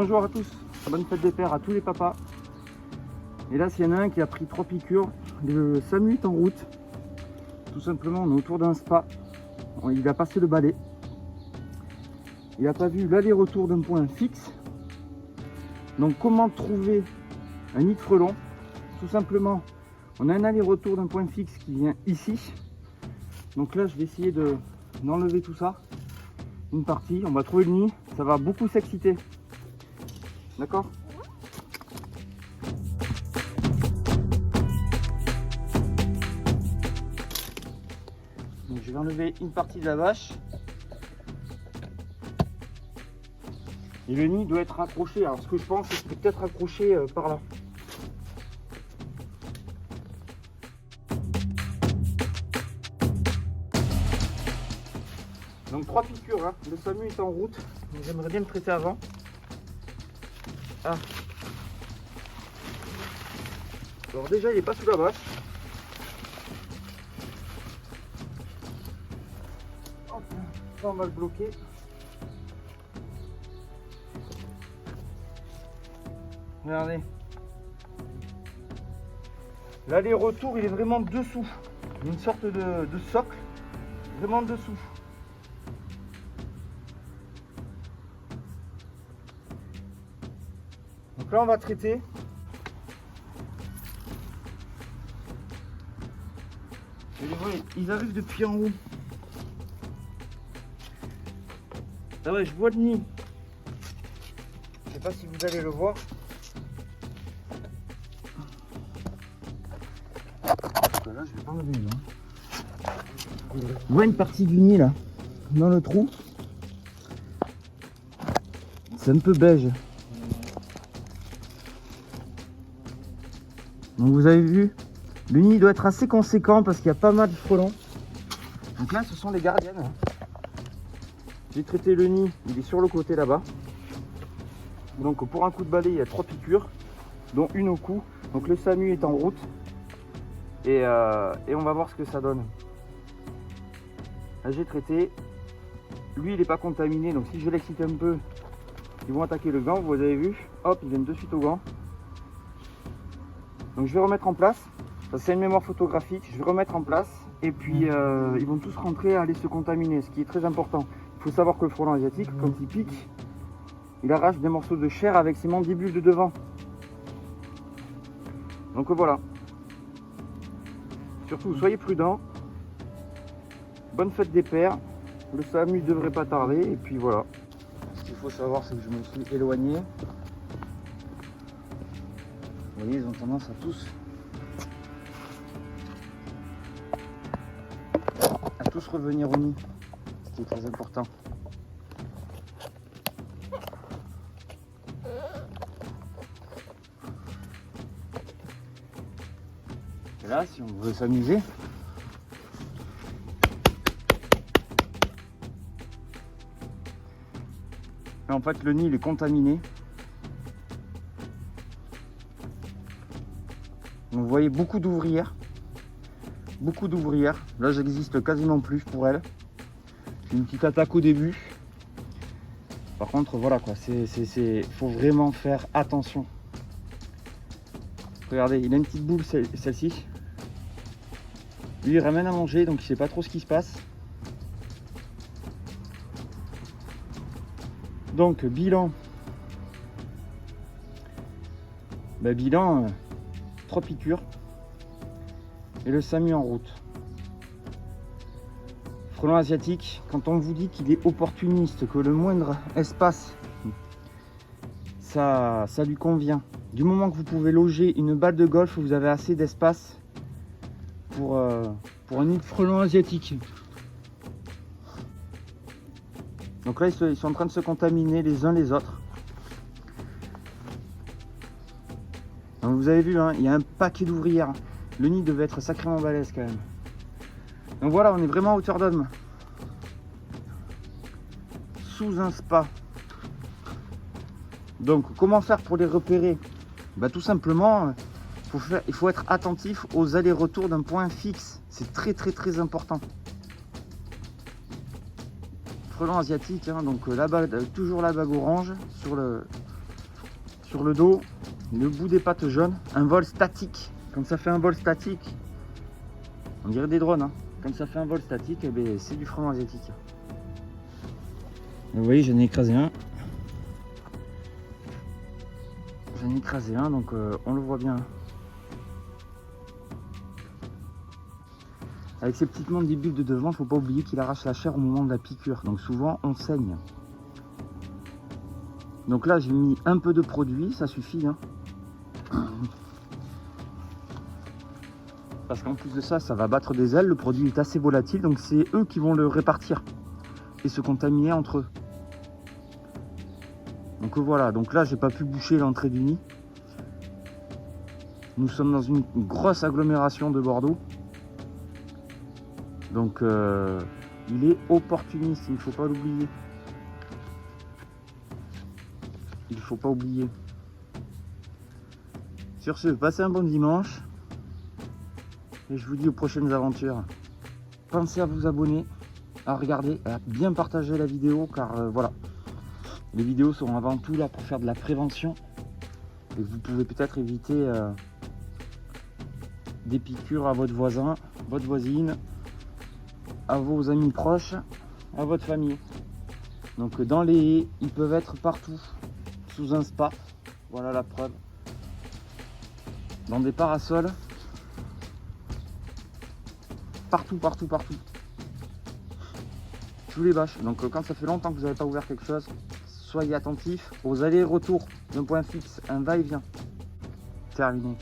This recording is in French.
Bonjour à tous, bonne fête des pères à tous les papas. Et là, s'il y en a un qui a pris 3 piqûres, le SAMU est en route. Tout simplement, on est autour d'un spa. Il a passé le balai. Il n'a pas vu l'aller-retour d'un point fixe. Donc, comment trouver un nid de frelon? Tout simplement, on a un aller-retour d'un point fixe qui vient ici. Donc là, je vais essayer d'enlever tout ça. Une partie, on va trouver le nid. Ça va beaucoup s'exciter. D'accord? Donc je vais enlever une partie de la vache. Et le nid doit être accroché. Alors ce que je pense, c'est qu'il peut peut-être accroché par là. Donc 3 piqûres, hein. Le SAMU est en route. J'aimerais bien le traiter avant. Ah. Alors déjà il n'est pas sous la vache. Hop, ça on va le bloquer. Regardez. L'aller-retour il est vraiment dessous. Il y a une sorte de socle. Vraiment dessous. Donc là on va traiter. Et les voyez, ils arrivent depuis en haut. Ah ouais, je vois le nid. Je sais pas si vous allez le voir. Là, je vais pas enlever là. Je vois une partie du nid là, dans le trou. C'est un peu beige. Donc vous avez vu, le nid doit être assez conséquent parce qu'il y a pas mal de frelons. Donc là, ce sont les gardiennes. J'ai traité le nid, il est sur le côté là-bas. Donc pour un coup de balai, il y a 3 piqûres, dont une au cou. Donc le SAMU est en route. Et on va voir ce que ça donne. Là j'ai traité. Lui, il n'est pas contaminé, donc si je l'excite un peu, ils vont attaquer le gant, vous avez vu. Hop, ils viennent de suite au gant. Donc je vais remettre en place. Ça c'est une mémoire photographique. Je vais remettre en place. Et puis ils vont tous rentrer à aller se contaminer, ce qui est très important. Il faut savoir que le frelon asiatique, quand il pique, il arrache des morceaux de chair avec ses mandibules de devant. Donc voilà. Surtout, soyez prudents. Bonne fête des pères. Le SAMU devrait pas tarder. Et puis voilà. Ce qu'il faut savoir, c'est que je me suis éloigné. Vous voyez, ils ont tendance à tous revenir au nid. Ce qui est très important. Et là, si on veut s'amuser, là, en fait, le nid il est contaminé. Donc, vous voyez beaucoup d'ouvrières. Beaucoup d'ouvrières. Là, j'existe quasiment plus pour elles. J'ai une petite attaque au début. Par contre, voilà quoi. Faut vraiment faire attention. Regardez, il a une petite boule, celle-ci. Lui, il ramène à manger, donc il sait pas trop ce qui se passe. Donc, bilan. Bilan, 3 piqûres. Et le SAMU en route. Frelon asiatique, quand on vous dit qu'il est opportuniste, que le moindre espace, ça lui convient. Du moment que vous pouvez loger une balle de golf, vous avez assez d'espace pour un nid de frelon asiatique. Donc là, ils sont en train de se contaminer les uns les autres. Donc vous avez vu, hein, il y a un paquet d'ouvrières. Le nid devait être sacrément balèze quand même. Donc voilà, on est vraiment à hauteur d'homme. Sous un spa. Donc comment faire pour les repérer? Tout simplement, il faut être attentif aux allers-retours d'un point fixe. C'est très très très important. Frelon asiatique, hein, donc toujours la bague orange sur le, sur le dos, le bout des pattes jaunes, un vol statique. Quand ça fait un vol statique, on dirait des drones, hein. Quand ça fait un vol statique, eh ben, c'est du frein asiatique. Et vous voyez, j'en ai écrasé un. J'en ai écrasé un, donc on le voit bien. Avec ces petites mandibules de devant, il ne faut pas oublier qu'il arrache la chair au moment de la piqûre. Donc souvent, on saigne. Donc là, j'ai mis un peu de produit, ça suffit, hein. Parce qu'en plus de ça, ça va battre des ailes. Le produit est assez volatile, donc c'est eux qui vont le répartir et se contaminer entre eux. Donc voilà, donc là, j'ai pas pu boucher l'entrée du nid. Nous sommes dans une grosse agglomération de Bordeaux. Donc il est opportuniste, il ne faut pas l'oublier. Il ne faut pas oublier. Sur ce, passez un bon dimanche. Et je vous dis aux prochaines aventures. Pensez à vous abonner, à regarder, à bien partager la vidéo, car voilà. Les vidéos sont avant tout là pour faire de la prévention. Et vous pouvez peut-être éviter des piqûres à votre voisin, votre voisine, à vos amis proches, à votre famille. Donc dans les haies, ils peuvent être partout, sous un spa, voilà la preuve. Dans des parasols, partout, partout, partout. Sous les bâches. Donc quand ça fait longtemps que vous n'avez pas ouvert quelque chose, soyez attentifs aux allers-retours d'un point fixe, un va-et-vient. Terminé.